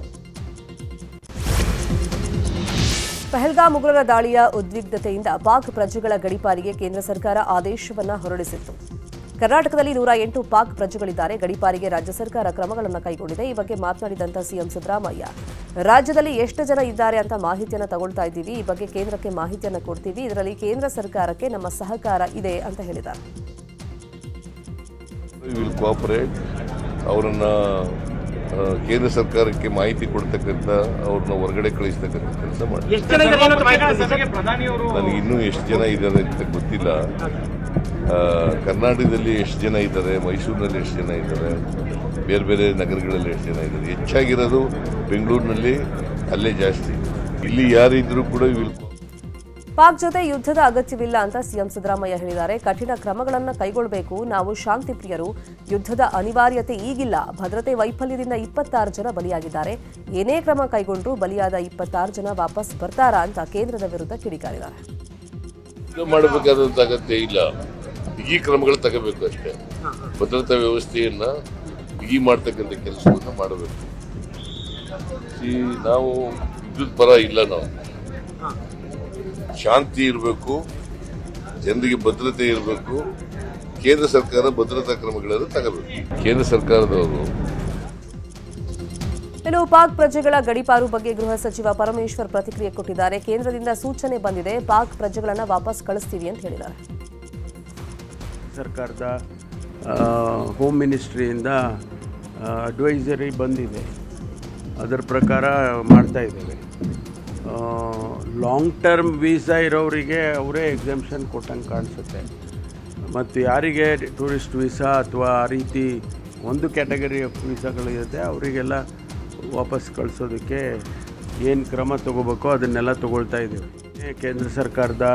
ಪಹಲ್ಗಾಮ್ ಉಗ್ರರ ದಾಳಿಯ ಉದ್ವಿಗ್ನತೆಯಿಂದ ಪಾಕ್ ಪ್ರಜೆಗಳ ಗಡೀಪಾರಿಗೆ ಕೇಂದ್ರ ಸರ್ಕಾರ ಆದೇಶವನ್ನ ಹೊರಡಿಸಿತ್ತು. ಕರ್ನಾಟಕದಲ್ಲಿ 108 ಪಾಕ್ ಪ್ರಜೆಗಳಿದ್ದಾರೆ. ಗಡೀಪಾರಿಗೆ ರಾಜ್ಯ ಸರ್ಕಾರ ಕ್ರಮಗಳನ್ನು ಕೈಗೊಂಡಿದೆ. ಈ ಬಗ್ಗೆ ಮಾತನಾಡಿದಂತ ಸಿಎಂ ಸಿದ್ದರಾಮಯ್ಯ, ರಾಜ್ಯದಲ್ಲಿ ಎಷ್ಟು ಜನ ಇದ್ದಾರೆ ಅಂತ ಮಾಹಿತಿಯನ್ನು ತಗೊಳ್ತಾ ಇದ್ದೀವಿ. ಈ ಬಗ್ಗೆ ಕೇಂದ್ರಕ್ಕೆ ಮಾಹಿತಿಯನ್ನು ಕೊಡ್ತೀವಿ. ಇದರಲ್ಲಿ ಕೇಂದ್ರ ಸರ್ಕಾರಕ್ಕೆ ನಮ್ಮ ಸಹಕಾರ ಇದೆ ಅಂತ ಹೇಳಿದ್ದಾರೆ. ಅವರನ್ನ ಕೇಂದ್ರ ಸರ್ಕಾರಕ್ಕೆ ಮಾಹಿತಿ ಕೊಡ್ತಕ್ಕಂಥ, ಅವ್ರನ್ನ ಹೊರಗಡೆ ಕಳಿಸ್ತಕ್ಕಂಥ ಕೆಲಸ ಮಾಡಿ. ನನಗೆ ಇನ್ನೂ ಎಷ್ಟು ಜನ ಇದ್ದಾರೆ ಅಂತ ಗೊತ್ತಿಲ್ಲ. ಕರ್ನಾಟಕದಲ್ಲಿ ಎಷ್ಟು ಜನ ಇದ್ದಾರೆ, ಮೈಸೂರಿನಲ್ಲಿ ಎಷ್ಟು ಜನ ಇದ್ದಾರೆ, ಬೇರೆ ಬೇರೆ ನಗರಗಳಲ್ಲಿ ಎಷ್ಟು ಜನ ಇದ್ದಾರೆ. ಹೆಚ್ಚಾಗಿರೋದು ಬೆಂಗಳೂರಿನಲ್ಲಿ, ಅಲ್ಲೇ ಜಾಸ್ತಿ. ಇಲ್ಲಿ ಯಾರಿದ್ರೂ ಕೂಡ ಪಾಕ್ ಜೊತೆ ಯುದ್ಧದ ಅಗತ್ಯವಿಲ್ಲ ಅಂತ ಸಿಎಂ ಸಿದ್ದರಾಮಯ್ಯ ಹೇಳಿದ್ದಾರೆ. ಕಠಿಣ ಕ್ರಮಗಳನ್ನು ಕೈಗೊಳ್ಳಬೇಕು. ನಾವು ಶಾಂತಿ ಪ್ರಿಯರು. ಯುದ್ಧದ ಅನಿವಾರ್ಯತೆ ಈಗಿಲ್ಲ. ಭದ್ರತೆ ವೈಫಲ್ಯದಿಂದ 26 ಜನ ಬಲಿಯಾಗಿದ್ದಾರೆ. ಏನೇ ಕ್ರಮ ಕೈಗೊಂಡ್ರೂ ಬಲಿಯಾದ 26 ಜನ ವಾಪಸ್ ಬರ್ತಾರಾ ಅಂತ ಕೇಂದ್ರದ ವಿರುದ್ಧ ಕಿಡಿಕಾರಿದ್ದಾರೆ. ಮಾಡಬೇಕಾದಂತ ಅಗತ್ಯ ಇಲ್ಲ. ಬಿಗಿ ಕ್ರಮಗಳು ತಗೋಬೇಕು ಅಷ್ಟೇ. ಭದ್ರತಾ ವ್ಯವಸ್ಥೆಯನ್ನ ಬಿಗಿ ಮಾಡ್ತಕ್ಕಂಥ ಕೆಲಸವನ್ನ ಮಾಡಬೇಕು. ನಾವು ವಿದ್ಯುತ್ ಪರ ಇಲ್ಲ. ನಾವು ಶಾಂತಿ ಇರಬೇಕು, ಜನರಿಗೆ ಭದ್ರತೆ ಇರಬೇಕು. ಕೇಂದ್ರ ಸರ್ಕಾರ ಭದ್ರತಾ ಕ್ರಮಗಳನ್ನು ತಗೋಬೇಕು. ಕೇಂದ್ರ ಸರ್ಕಾರದವರು. ಇನ್ನು ಪಾಕ್ ಪ್ರಜೆಗಳ ಗಡೀಪಾರು ಬಗ್ಗೆ ಗೃಹ ಸಚಿವ ಪರಮೇಶ್ವರ್ ಪ್ರತಿಕ್ರಿಯೆ ಕೊಟ್ಟಿದ್ದಾರೆ. ಕೇಂದ್ರದಿಂದ ಸೂಚನೆ ಬಂದಿದೆ, ಪಾಕ್ ಪ್ರಜೆಗಳನ್ನು ವಾಪಸ್ ಕಳಿಸ್ತೀವಿ ಅಂತ ಹೇಳಿದ್ದಾರೆ. ಸರ್ಕಾರದ ಹೋಮ್ ಮಿನಿಸ್ಟ್ರಿಯಿಂದ ಅಡ್ವೈಸರಿ ಬಂದಿದೆ, ಅದರ ಪ್ರಕಾರ ಮಾಡ್ತಾ ಇದ್ದೇವೆ. ಲಾಂಗ್ ಟರ್ಮ್ ವೀಸಾ ಇರೋರಿಗೆ ಅವರೇ ಎಕ್ಸೆಂಪ್ಷನ್ ಕೊಟ್ಟಂಗೆ ಕಾಣಿಸುತ್ತೆ. ಮತ್ತು ಯಾರಿಗೆ ಟೂರಿಸ್ಟ್ ವೀಸಾ ಅಥವಾ ಆ ರೀತಿ ಒಂದು ಕ್ಯಾಟಗರಿ ಆಫ್ ವೀಸಾಗಳಿರುತ್ತೆ ಅವರಿಗೆಲ್ಲ ವಾಪಸ್ ಕಳಿಸೋದಕ್ಕೆ ಏನು ಕ್ರಮ ತಗೋಬೇಕೋ ಅದನ್ನೆಲ್ಲ ತಗೊಳ್ತಾ ಇದ್ದೀವಿ. ಕೇಂದ್ರ ಸರ್ಕಾರದ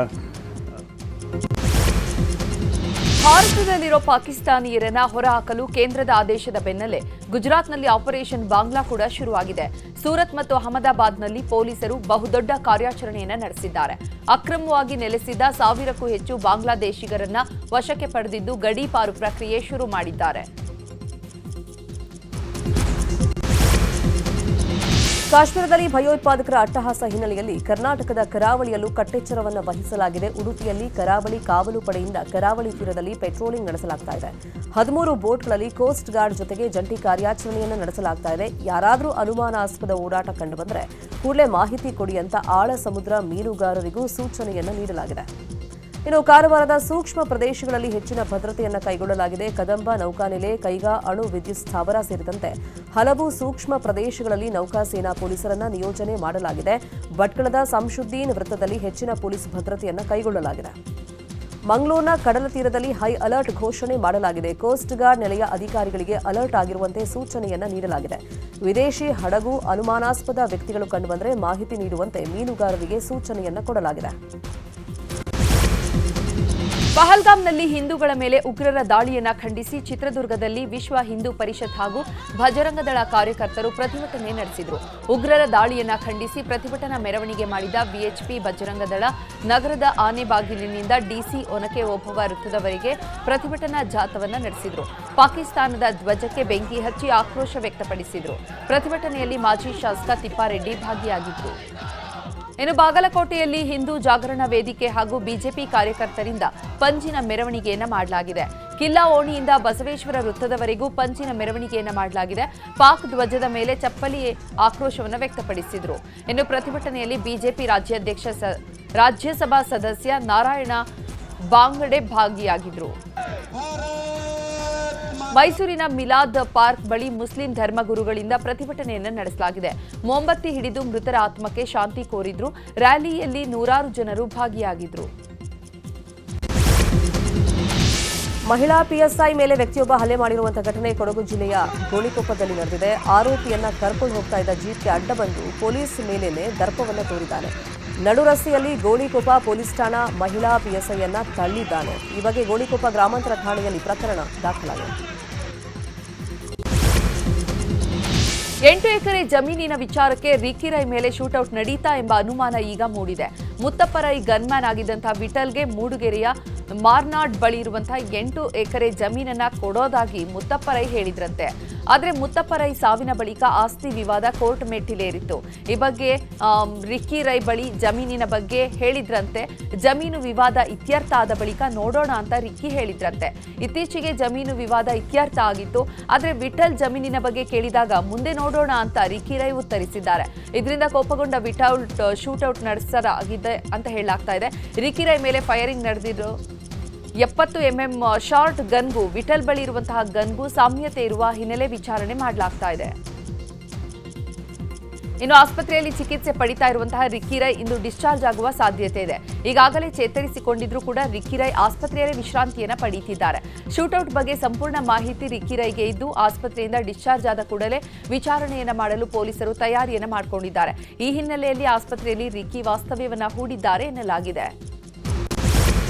ಭಾರತದಲ್ಲಿರೋ ಪಾಕಿಸ್ತಾನಿಯರನ್ನ ಹೊರಹಾಕಲು ಕೇಂದ್ರದ ಆದೇಶದ ಬೆನ್ನಲ್ಲೇ ಗುಜರಾತ್ನಲ್ಲಿ ಆಪರೇಷನ್ ಬಾಂಗ್ಲಾ ಕೂಡ ಶುರುವಾಗಿದೆ. ಸೂರತ್ ಮತ್ತು ಅಹಮದಾಬಾದ್ನಲ್ಲಿ ಪೊಲೀಸರು ಬಹುದೊಡ್ಡ ಕಾರ್ಯಾಚರಣೆಯನ್ನು ನಡೆಸಿದ್ದಾರೆ. ಅಕ್ರಮವಾಗಿ ನೆಲೆಸಿದ್ದ 1000ಕ್ಕೂ ಹೆಚ್ಚು ಬಾಂಗ್ಲಾದೇಶಿಗರನ್ನ ವಶಕ್ಕೆ ಪಡೆದಿದ್ದು ಗಡೀಪಾರು ಪ್ರಕ್ರಿಯೆ ಶುರು ಮಾಡಿದ್ದಾರೆ. ಕಾಶ್ಮೀರದಲ್ಲಿ ಭಯೋತ್ಪಾದಕರ ಅಟ್ಟಹಾಸ ಹಿನ್ನೆಲೆಯಲ್ಲಿ ಕರ್ನಾಟಕದ ಕರಾವಳಿಯಲ್ಲೂ ಕಟ್ಟೆಚ್ಚರವನ್ನು ವಹಿಸಲಾಗಿದೆ. ಉಡುಪಿಯಲ್ಲಿ ಕರಾವಳಿ ಕಾವಲು ಪಡೆಯಿಂದ ಕರಾವಳಿ ತೀರದಲ್ಲಿ ಪೆಟ್ರೋಲಿಂಗ್ ನಡೆಸಲಾಗ್ತಾ ಇದೆ. 13 ಬೋಟ್ಗಳಲ್ಲಿ ಕೋಸ್ಟ್ ಗಾರ್ಡ್ ಜೊತೆಗೆ ಜಂಟಿ ಕಾರ್ಯಾಚರಣೆಯನ್ನು ನಡೆಸಲಾಗ್ತಾ ಇದೆ. ಯಾರಾದರೂ ಅನುಮಾನಾಸ್ಪದ ಓಡಾಟ ಕಂಡುಬಂದರೆ ಕೂಡಲೇ ಮಾಹಿತಿ ಕೊಡಿ ಅಂತ ಆಳ ಸಮುದ್ರ ಮೀನುಗಾರರಿಗೂ ಸೂಚನೆಯನ್ನು ನೀಡಲಾಗಿದೆ. ಇನ್ನು ಕಾರವಾರದ ಸೂಕ್ಷ್ಮ ಪ್ರದೇಶಗಳಲ್ಲಿ ಹೆಚ್ಚಿನ ಭದ್ರತೆಯನ್ನು ಕೈಗೊಳ್ಳಲಾಗಿದೆ. ಕದಂಬ ನೌಕಾನೆಲೆ, ಕೈಗಾ ಅಣು ವಿದ್ಯುತ್ ಸ್ಥಾವರ ಸೇರಿದಂತೆ ಹಲವು ಸೂಕ್ಷ್ಮ ಪ್ರದೇಶಗಳಲ್ಲಿ ನೌಕಾಸೇನಾ ಪೊಲೀಸರನ್ನ ನಿಯೋಜನೆ ಮಾಡಲಾಗಿದೆ. ಭಟ್ಕಳದ ಸಂಶುದ್ದೀನ್ ವೃತ್ತದಲ್ಲಿ ಹೆಚ್ಚಿನ ಪೊಲೀಸ್ ಭದ್ರತೆಯನ್ನು ಕೈಗೊಳ್ಳಲಾಗಿದೆ. ಮಂಗಳೂರಿನ ಕಡಲ ತೀರದಲ್ಲಿ ಹೈ ಅಲರ್ಟ್ ಘೋಷಣೆ ಮಾಡಲಾಗಿದೆ. ಕೋಸ್ಟ್ ಗಾರ್ಡ್ ನೆಲೆಯ ಅಧಿಕಾರಿಗಳಿಗೆ ಅಲರ್ಟ್ ಆಗಿರುವಂತೆ ಸೂಚನೆಯನ್ನು ನೀಡಲಾಗಿದೆ. ವಿದೇಶಿ ಹಡಗು, ಅನುಮಾನಾಸ್ಪದ ವ್ಯಕ್ತಿಗಳು ಕಂಡುಬಂದರೆ ಮಾಹಿತಿ ನೀಡುವಂತೆ ಮೀನುಗಾರರಿಗೆ ಸೂಚನೆಯನ್ನು ಕೊಡಲಾಗಿದೆ. ಪಹಲ್ಗಾಮ್ನಲ್ಲಿ ಹಿಂದೂಗಳ ಮೇಲೆ ಉಗ್ರರ ದಾಳಿಯನ್ನ ಖಂಡಿಸಿ ಚಿತ್ರದುರ್ಗದಲ್ಲಿ ವಿಶ್ವ ಹಿಂದೂ ಪರಿಷತ್ ಹಾಗೂ ಭಜರಂಗದಳ ಕಾರ್ಯಕರ್ತರು ಪ್ರತಿಭಟನೆ ನಡೆಸಿದರು. ಉಗ್ರರ ದಾಳಿಯನ್ನ ಖಂಡಿಸಿ ಪ್ರತಿಭಟನಾ ಮೆರವಣಿಗೆ ಮಾಡಿದ ವಿಎಚ್ಪಿ ಭಜರಂಗದಳ ನಗರದ ಆನೆಬಾಗಿಲಿನಿಂದ ಡಿಸಿ ಒನಕೆ ಓಬವ್ವ ವೃತ್ತದವರೆಗೆ ಪ್ರತಿಭಟನಾ ಜಾಥಾವನ್ನ ನಡೆಸಿದರು. ಪಾಕಿಸ್ತಾನದ ಧ್ವಜಕ್ಕೆ ಬೆಂಕಿ ಹಚ್ಚಿ ಆಕ್ರೋಶ ವ್ಯಕ್ತಪಡಿಸಿದರು. ಪ್ರತಿಭಟನೆಯಲ್ಲಿ ಮಾಜಿ ಶಾಸಕ ತಿಪ್ಪಾರೆಡ್ಡಿ ಭಾಗಿಯಾಗಿದ್ದರು. ಇನ್ನು ಬಾಗಲಕೋಟೆಯಲ್ಲಿ ಹಿಂದೂ ಜಾಗರಣ ವೇದಿಕೆ ಹಾಗೂ ಬಿಜೆಪಿ ಕಾರ್ಯಕರ್ತರಿಂದ ಪಂಜಿನ ಮೆರವಣಿಗೆಯನ್ನ ಮಾಡಲಾಗಿದೆ. ಕಿಲ್ಲಾ ಓಣಿಯಿಂದ ಬಸವೇಶ್ವರ ವೃತ್ತದವರೆಗೂ ಪಂಜಿನ ಮೆರವಣಿಗೆಯನ್ನ ಮಾಡಲಾಗಿದೆ. ಪಾಕ್ ಧ್ವಜದ ಮೇಲೆ ಚಪ್ಪಲಿ ಆಕ್ರೋಶವನ್ನು ವ್ಯಕ್ತಪಡಿಸಿದರು. ಇನ್ನು ಪ್ರತಿಭಟನೆಯಲ್ಲಿ ಬಿಜೆಪಿ ರಾಜ್ಯಸಭಾ ಸದಸ್ಯ ನಾರಾಯಣ ಬಾಂಗಡೆ ಭಾಗಿಯಾಗಿದ್ದರು. ಮೈಸೂರಿನ ಮಿಲಾದ್ ಪಾರ್ಕ್ ಬಳಿ ಮುಸ್ಲಿಂ ಧರ್ಮಗುರುಗಳಿಂದ ಪ್ರತಿಭಟನೆಯನ್ನು ನಡೆಸಲಾಗಿದೆ. ಮೊಂಬತ್ತಿ ಹಿಡಿದು ಮೃತರ ಆತ್ಮಕ್ಕೆ ಶಾಂತಿ ಕೋರಿದ್ರು. ರ್ಯಾಲಿಯಲ್ಲಿ ನೂರಾರು ಜನರು ಭಾಗಿಯಾಗಿದ್ರು. ಮಹಿಳಾ ಪಿಎಸ್ಐ ಮೇಲೆ ವ್ಯಕ್ತಿಯೊಬ್ಬ ಹಲ್ಲೆ ಮಾಡಿರುವಂತಹ ಘಟನೆ ಕೊಡಗು ಜಿಲ್ಲೆಯ ಗೋಣಿಕೊಪ್ಪದಲ್ಲಿ ನಡೆದಿದೆ. ಆರೋಪಿಯನ್ನ ಕರ್ಕೊಂಡು ಹೋಗ್ತಾ ಇದ್ದ ಜೀಪ್ಗೆ ಅಡ್ಡ ಬಂದು ಪೊಲೀಸ್ ಮೇಲೇನೆ ದರ್ಪವನ್ನು ತೋರಿದ್ದಾನೆ. ನಡು ರಸ್ತೆಯಲ್ಲಿ ಗೋಣಿಕೊಪ್ಪ ಪೊಲೀಸ್ ಠಾಣಾ ಮಹಿಳಾ ಪಿಎಸ್ಐಯನ್ನ ತಳ್ಳಿದ್ದಾನೆ. ಈ ಬಗ್ಗೆ ಗೋಣಿಕೊಪ್ಪ ಗ್ರಾಮಾಂತರ ಠಾಣೆಯಲ್ಲಿ ಪ್ರಕರಣ ದಾಖಲಾಗಿದೆ. 8 ಎಕರೆ ಜಮೀನಿನ ವಿಚಾರಕ್ಕೆ ರಿಕ್ಕಿ ರೈ ಮೇಲೆ ಶೂಟೌಟ್ ನಡೀತಾ ಎಂಬ ಅನುಮಾನ ಈಗ ಮೂಡಿದೆ. ಮುತ್ತಪ್ಪ ರೈ ಗನ್ಮ್ಯಾನ್ ಆಗಿದ್ದಂತಹ ವಿಠಲ್ಗೆ ಮೂಡುಗೆರೆಯ ಮಾರ್ನಾಡ್ ಬಳಿ ಇರುವಂತಹ 8 ಎಕರೆ ಜಮೀನನ್ನ ಕೊಡೋದಾಗಿ ಮುತ್ತಪ್ಪ ರೈ ಹೇಳಿದ್ರಂತೆ. ಆದರೆ ಮುತ್ತಪ್ಪ ರೈ ಸಾವಿನ ಬಳಿಕ ಆಸ್ತಿ ವಿವಾದ ಕೋರ್ಟ್ ಮೆಟ್ಟಿಲೇರಿತ್ತು. ಈ ಬಗ್ಗೆ ರಿಕ್ಕಿ ರೈ ಬಳಿ ಜಮೀನಿನ ಬಗ್ಗೆ ಹೇಳಿದ್ರಂತೆ. ಜಮೀನು ವಿವಾದ ಇತ್ಯರ್ಥ ಆದ ಬಳಿಕ ನೋಡೋಣ ಅಂತ ರಿಕ್ಕಿ ಹೇಳಿದ್ರಂತೆ. ಇತ್ತೀಚೆಗೆ ಜಮೀನು ವಿವಾದ ಇತ್ಯರ್ಥ ಆಗಿತ್ತು. ಆದರೆ ವಿಠಲ್ ಜಮೀನಿನ ಬಗ್ಗೆ ಕೇಳಿದಾಗ ಮುಂದೆ ನೋಡೋಣ ಅಂತ ರಿಕ್ಕಿ ರೈ ಉತ್ತರಿಸಿದ್ದಾರೆ. ಇದರಿಂದ ಕೋಪಗೊಂಡ ವಿಠಲ್ ಶೂಟೌಟ್ ನಡೆಸಲಾಗಿದೆ ಅಂತ ಹೇಳಲಾಗ್ತಾ ಇದೆ. ರಿಕ್ಕಿ ರೈ ಮೇಲೆ ಫೈರಿಂಗ್ ನಡೆದಿದ್ದು 70 mm ಶಾರ್ಟ್ ಗನ್ಗೂ ವಿಠಲ್ ಬಳಿ ಇರುವಂತಹ ಗನ್ಗೂ ಸಾಮ್ಯತೆ ಇರುವ ಹಿನ್ನೆಲೆ ವಿಚಾರಣೆ ಮಾಡಲಾಗ್ತಾ ಇದೆ. ಇನ್ನು ಆಸ್ಪತ್ರೆಯಲ್ಲಿ ಚಿಕಿತ್ಸೆ ಪಡಿತಾ ಇರುವಂತಹ ರಿಕ್ಕಿ ರೈ ಇಂದು ಡಿಸ್ಚಾರ್ಜ್ ಆಗುವ ಸಾಧ್ಯತೆ ಇದೆ. ಈಗಾಗಲೇ ಚೇತರಿಸಿಕೊಂಡಿದ್ರೂ ಕೂಡ ರಿಕ್ಕಿ ರೈ ಆಸ್ಪತ್ರೆಯಲ್ಲಿ ವಿಶ್ರಾಂತಿಯನ್ನು ಪಡೆಯುತ್ತಿದ್ದಾರೆ. ಶೂಟೌಟ್ ಬಗ್ಗೆ ಸಂಪೂರ್ಣ ಮಾಹಿತಿ ರಿಕ್ಕಿ ರೈಗೆ ಇದ್ದು ಆಸ್ಪತ್ರೆಯಿಂದ ಡಿಸ್ಚಾರ್ಜ್ ಆದ ಕೂಡಲೇ ವಿಚಾರಣೆಯನ್ನು ಮಾಡಲು ಪೊಲೀಸರು ತಯಾರಿಯನ್ನು ಮಾಡಿಕೊಂಡಿದ್ದಾರೆ. ಈ ಹಿನ್ನೆಲೆಯಲ್ಲಿ ಆಸ್ಪತ್ರೆಯಲ್ಲಿ ರಿಕ್ಕಿ ವಾಸ್ತವ್ಯವನ್ನು ಹೂಡಿದ್ದಾರೆ ಎನ್ನಲಾಗಿದೆ.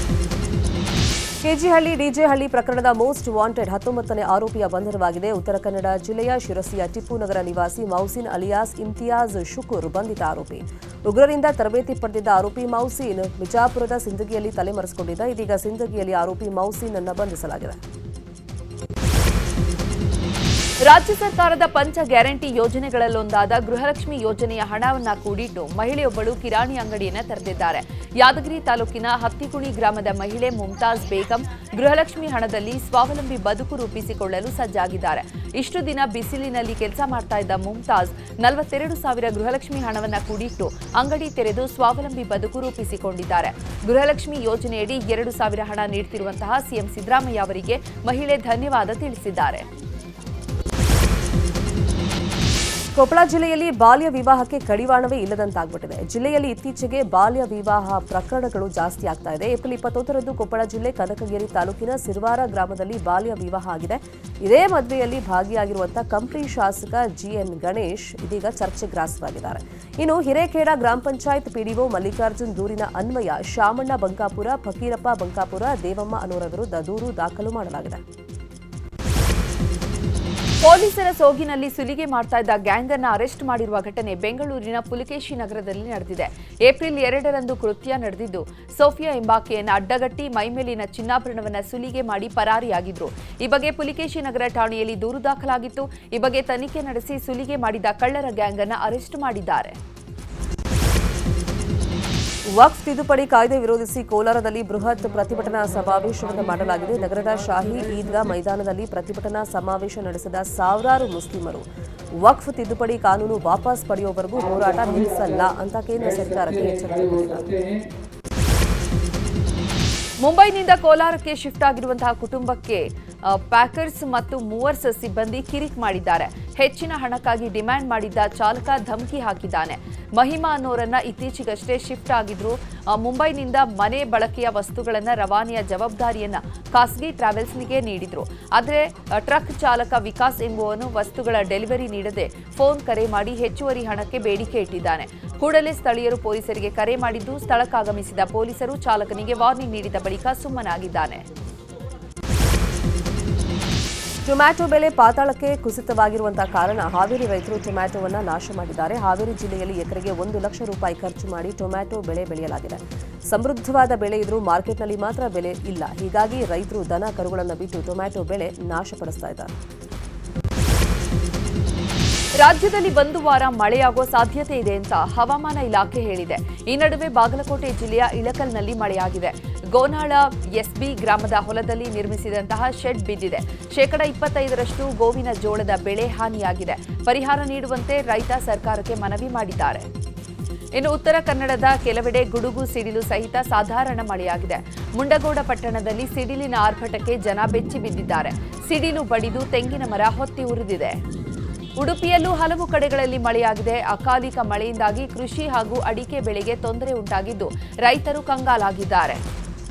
ಕೆಜಿಹಳ್ಳಿ ಡಿಜೆ ಹಳ್ಳಿ ಪ್ರಕರಣದ ಮೋಸ್ಟ್ ವಾಂಟೆಡ್ 19ನೇ ಆರೋಪಿಯ ಬಂಧನವಾಗಿದೆ. ಉತ್ತರ ಕನ್ನಡ ಜಿಲ್ಲೆಯ ಶಿರಸಿಯ ಟಿಪ್ಪು ನಗರ ನಿವಾಸಿ ಮೌಸಿನ್ ಅಲಿಯಾಸ್ ಇಮ್ತಿಯಾಜ್ ಶುಕೂರ್ ಬಂಧಿತ ಆರೋಪಿ. ಉಗ್ರರಿಂದ ತರಬೇತಿ ಪಡೆದಿದ್ದ ಆರೋಪಿ ಮೌಸಿನ್ ಬಿಜಾಪುರದ ಸಿಂದಗಿಯಲ್ಲಿ ತಲೆಮರೆಸಿಕೊಂಡಿದ್ದ. ಇದೀಗ ಸಿಂದಗಿಯಲ್ಲಿ ಆರೋಪಿ ಮೌಸಿನ್ ಅನ್ನು ಬಂಧಿಸಲಾಗಿದೆ. ರಾಜ್ಯ ಸರ್ಕಾರದ ಪಂಚ ಗ್ಯಾರಂಟಿ ಯೋಜನೆಗಳಲ್ಲೊಂದಾದ ಗೃಹಲಕ್ಷ್ಮಿ ಯೋಜನೆಯ ಹಣವನ್ನ ಕೂಡಿಟ್ಟು ಮಹಿಳೆಯೊಬ್ಬಳು ಕಿರಾಣಿ ಅಂಗಡಿಯನ್ನು ತೆರೆದಿದ್ದಾರೆ. ಯಾದಗಿರಿ ತಾಲೂಕಿನ ಹತ್ತಿಗುಣಿ ಗ್ರಾಮದ ಮಹಿಳೆ ಮುಮ್ತಾಜ್ ಬೇಗಂ ಗೃಹಲಕ್ಷ್ಮಿ ಹಣದಲ್ಲಿ ಸ್ವಾವಲಂಬಿ ಬದುಕು ರೂಪಿಸಿಕೊಳ್ಳಲು ಸಜ್ಜಾಗಿದ್ದಾರೆ. ಇಷ್ಟು ದಿನ ಬಿಸಿಲಿನಲ್ಲಿ ಕೆಲಸ ಮಾಡ್ತಾ ಇದ್ದ ಮುಮ್ತಾಜ್ 42,000 ಗೃಹಲಕ್ಷ್ಮಿ ಹಣವನ್ನ ಕೂಡಿಟ್ಟು ಅಂಗಡಿ ತೆರೆದು ಸ್ವಾವಲಂಬಿ ಬದುಕು ರೂಪಿಸಿಕೊಂಡಿದ್ದಾರೆ. ಗೃಹಲಕ್ಷ್ಮಿ ಯೋಜನೆಯಡಿ 2,000 ಹಣ ನೀಡುತ್ತಿರುವಂತಹ ಸಿಎಂ ಸಿದ್ದರಾಮಯ್ಯ ಅವರಿಗೆ ಮಹಿಳೆ ಧನ್ಯವಾದ ತಿಳಿಸಿದ್ದಾರೆ. ಕೊಪ್ಪಳ ಜಿಲ್ಲೆಯಲ್ಲಿ ಬಾಲ್ಯ ವಿವಾಹಕ್ಕೆ ಕಡಿವಾಣವೇ ಇಲ್ಲದಂತಾಗ್ಬಿಟ್ಟಿದೆ. ಜಿಲ್ಲೆಯಲ್ಲಿ ಇತ್ತೀಚೆಗೆ ಬಾಲ್ಯ ವಿವಾಹ ಪ್ರಕರಣಗಳು ಜಾಸ್ತಿ ಆಗ್ತಾ ಇದೆ. ಏಪ್ರಿಲ್ 21ರಂದು ಕೊಪ್ಪಳ ಜಿಲ್ಲೆ ಕನಕಗಿರಿ ತಾಲೂಕಿನ ಸಿರ್ವಾರ ಗ್ರಾಮದಲ್ಲಿ ಬಾಲ್ಯ ವಿವಾಹ ಆಗಿದೆ. ಇದೇ ಮದುವೆಯಲ್ಲಿ ಭಾಗಿಯಾಗಿರುವಂತಹ ಕಂಪ್ಲಿ ಶಾಸಕ ಜಿಎನ್ ಗಣೇಶ್ ಇದೀಗ ಚರ್ಚೆಗೆ ಗ್ರಾಸವಾಗಿದ್ದಾರೆ. ಇನ್ನು ಹಿರೇಖೇಡ ಗ್ರಾಮ ಪಂಚಾಯತ್ ಪಿಡಿಒ ಮಲ್ಲಿಕಾರ್ಜುನ್ ದೂರಿನ ಅನ್ವಯ ಶಾಮಣ್ಣ ಬಂಕಾಪುರ, ಫಕೀರಪ್ಪ ಬಂಕಾಪುರ, ದೇವಮ್ಮ ಅನ್ನೋರ ವಿರುದ್ಧ ದೂರು ದಾಖಲು ಮಾಡಲಾಗಿದೆ. ಪೊಲೀಸರ ಸೋಗಿನಲ್ಲಿ ಸುಲಿಗೆ ಮಾಡ್ತಾ ಇದ್ದ ಗ್ಯಾಂಗ್ ಅನ್ನು ಅರೆಸ್ಟ್ ಮಾಡಿರುವ ಘಟನೆ ಬೆಂಗಳೂರಿನ ಪುಲಿಕೇಶಿ ನಗರದಲ್ಲಿ ನಡೆದಿದೆ. ಏಪ್ರಿಲ್ 2ರಂದು ಕೃತ್ಯ ನಡೆದಿದ್ದು ಸೋಫಿಯಾ ಎಂಬಾಕೆಯನ್ನು ಅಡ್ಡಗಟ್ಟಿ ಮೈಮೇಲಿನ ಚಿನ್ನಾಭರಣವನ್ನು ಸುಲಿಗೆ ಮಾಡಿ ಪರಾರಿಯಾಗಿದ್ರು. ಈ ಬಗ್ಗೆ ಪುಲಿಕೇಶಿ ನಗರ ಠಾಣೆಯಲ್ಲಿ ದೂರು ದಾಖಲಾಗಿತ್ತು. ಈ ಬಗ್ಗೆ ತನಿಖೆ ನಡೆಸಿ ಸುಲಿಗೆ ಮಾಡಿದ ಕಳ್ಳರ ಗ್ಯಾಂಗ್ ಅನ್ನು ಅರೆಸ್ಟ್ ಮಾಡಿದ್ದಾರೆ. ವಕ್ಫ್ ತಿದ್ದುಪಡಿ ಕಾಯ್ದೆ ವಿರೋಧಿಸಿ ಕೋಲಾರದಲ್ಲಿ ಬೃಹತ್ ಪ್ರತಿಭಟನಾ ಸಮಾವೇಶವನ್ನು ಮಾಡಲಾಗಿದೆ. ನಗರದ ಶಾಹಿ ಈದ್ಗಾ ಮೈದಾನದಲ್ಲಿ ಪ್ರತಿಭಟನಾ ಸಮಾವೇಶ ನಡೆಸಿದ ಸಾವಿರಾರು ಮುಸ್ಲಿಮರು ವಕ್ಫ್ ತಿದ್ದುಪಡಿ ಕಾನೂನು ವಾಪಸ್ ಪಡೆಯುವವರೆಗೂ ಹೋರಾಟ ನಿಲ್ಲಿಸಲ್ಲ ಅಂತ ಕೇಂದ್ರ ಸರ್ಕಾರಕ್ಕೆ ಎಚ್ಚರಿಕೆ ನೀಡಿದ್ದಾರೆ. ಮುಂಬೈನಿಂದ ಕೋಲಾರಕ್ಕೆ ಶಿಫ್ಟ್ ಆಗಿರುವಂತಹ ಕುಟುಂಬಕ್ಕೆ ಪ್ಯಾಕರ್ಸ್ ಮತ್ತು ಮೂವರ್ಸ್ ಸಿಬ್ಬಂದಿ ಕಿರಿಕ್ ಮಾಡಿದ್ದಾರೆ. ಹೆಚ್ಚಿನ ಹಣಕ್ಕಾಗಿ ಡಿಮ್ಯಾಂಡ್ ಮಾಡಿದ್ದ ಚಾಲಕ ಧಮಕಿ ಹಾಕಿದ್ದಾನೆ. ಮಹಿಮಾ ಅನ್ನೋರನ್ನ ಇತ್ತೀಚೆಗಷ್ಟೇ ಶಿಫ್ಟ್ ಆಗಿದ್ರು. ಮುಂಬೈನಿಂದ ಮನೆ ಬಳಕೆಯ ವಸ್ತುಗಳನ್ನು ರವಾನೆಯ ಜವಾಬ್ದಾರಿಯನ್ನ ಖಾಸಗಿ ಟ್ರಾವೆಲ್ಸ್ನಿಗೆ ನೀಡಿದ್ರು. ಆದರೆ ಟ್ರಕ್ ಚಾಲಕ ವಿಕಾಸ್ ಎಂಬುವನು ವಸ್ತುಗಳ ಡೆಲಿವರಿ ನೀಡದೆ ಫೋನ್ ಕರೆ ಮಾಡಿ ಹೆಚ್ಚುವರಿ ಹಣಕ್ಕೆ ಬೇಡಿಕೆ ಇಟ್ಟಿದ್ದಾನೆ. ಕೂಡಲೇ ಸ್ಥಳೀಯರು ಪೊಲೀಸರಿಗೆ ಕರೆ ಮಾಡಿದ್ದು, ಸ್ಥಳಕ್ಕಾಗಮಿಸಿದ ಪೊಲೀಸರು ಚಾಲಕನಿಗೆ ವಾರ್ನಿಂಗ್ ನೀಡಿದ ಬಳಿಕ ಸುಮ್ಮನಾಗಿದ್ದಾನೆ. ಟೊಮ್ಯಾಟೊ ಬೆಲೆ ಪಾತಾಳಕ್ಕೆ ಕುಸಿತವಾಗಿರುವಂತಹ ಕಾರಣ ಹಾವೇರಿ ರೈತರು ಟೊಮ್ಯಾಟೊವನ್ನು ನಾಶ ಮಾಡಿದ್ದಾರೆ. ಹಾವೇರಿ ಜಿಲ್ಲೆಯಲ್ಲಿ ಎಕರೆಗೆ 1 ಲಕ್ಷ ರೂಪಾಯಿ ಖರ್ಚು ಮಾಡಿ ಟೊಮ್ಯಾಟೊ ಬೆಳೆ ಬೆಳೆಯಲಾಗಿದೆ. ಸಮೃದ್ಧವಾದ ಬೆಳೆ ಇದ್ರೂ ಮಾರ್ಕೆಟ್ನಲ್ಲಿ ಮಾತ್ರ ಬೆಲೆ ಇಲ್ಲ. ಹೀಗಾಗಿ ರೈತರು ದನ ಕರುಗಳನ್ನು ಬಿಟ್ಟು ಟೊಮ್ಯಾಟೊ ಬೆಳೆ ನಾಶಪಡಿಸ್ತಾ ಇದ್ದಾರೆ. ರಾಜ್ಯದಲ್ಲಿ 1 ವಾರ ಮಳೆಯಾಗುವ ಸಾಧ್ಯತೆ ಇದೆ ಅಂತ ಹವಾಮಾನ ಇಲಾಖೆ ಹೇಳಿದೆ. ಈ ನಡುವೆ ಬಾಗಲಕೋಟೆ ಜಿಲ್ಲೆಯ ಇಳಕಲ್ನಲ್ಲಿ ಮಳೆಯಾಗಿದೆ. ಗೋನಾಳ ಎಸ್ಬಿ ಗ್ರಾಮದ ಹೊಲದಲ್ಲಿ ನಿರ್ಮಿಸಿದಂತಹ ಶೆಡ್ ಬಿದ್ದಿದೆ. 25% ಗೋವಿನ ಜೋಳದ ಬೆಳೆ ಹಾನಿಯಾಗಿದೆ. ಪರಿಹಾರ ನೀಡುವಂತೆ ರೈತ ಸರ್ಕಾರಕ್ಕೆ ಮನವಿ ಮಾಡಿದ್ದಾರೆ. ಇನ್ನು ಉತ್ತರ ಕನ್ನಡದ ಕೆಲವೆಡೆ ಗುಡುಗು ಸಿಡಿಲು ಸಹಿತ ಸಾಧಾರಣ ಮಳೆಯಾಗಿದೆ. ಮುಂಡಗೋಡ ಪಟ್ಟಣದಲ್ಲಿ ಸಿಡಿಲಿನ ಆರ್ಭಟಕ್ಕೆ ಜನ ಬೆಚ್ಚಿ ಬಿದ್ದಿದ್ದಾರೆ. ಸಿಡಿಲು ಬಡಿದು ತೆಂಗಿನ ಮರ ಹೊತ್ತಿ ಉರಿದಿದೆ. ಉಡುಪಿಯಲ್ಲೂ ಹಲವು ಕಡೆಗಳಲ್ಲಿ ಮಳೆಯಾಗಿದೆ. ಅಕಾಲಿಕ ಮಳೆಯಿಂದಾಗಿ ಕೃಷಿ ಹಾಗೂ ಅಡಿಕೆ ಬೆಳೆಗೆ ತೊಂದರೆ ಉಂಟಾಗಿದ್ದು ರೈತರು ಕಂಗಾಲಾಗಿದ್ದಾರೆ.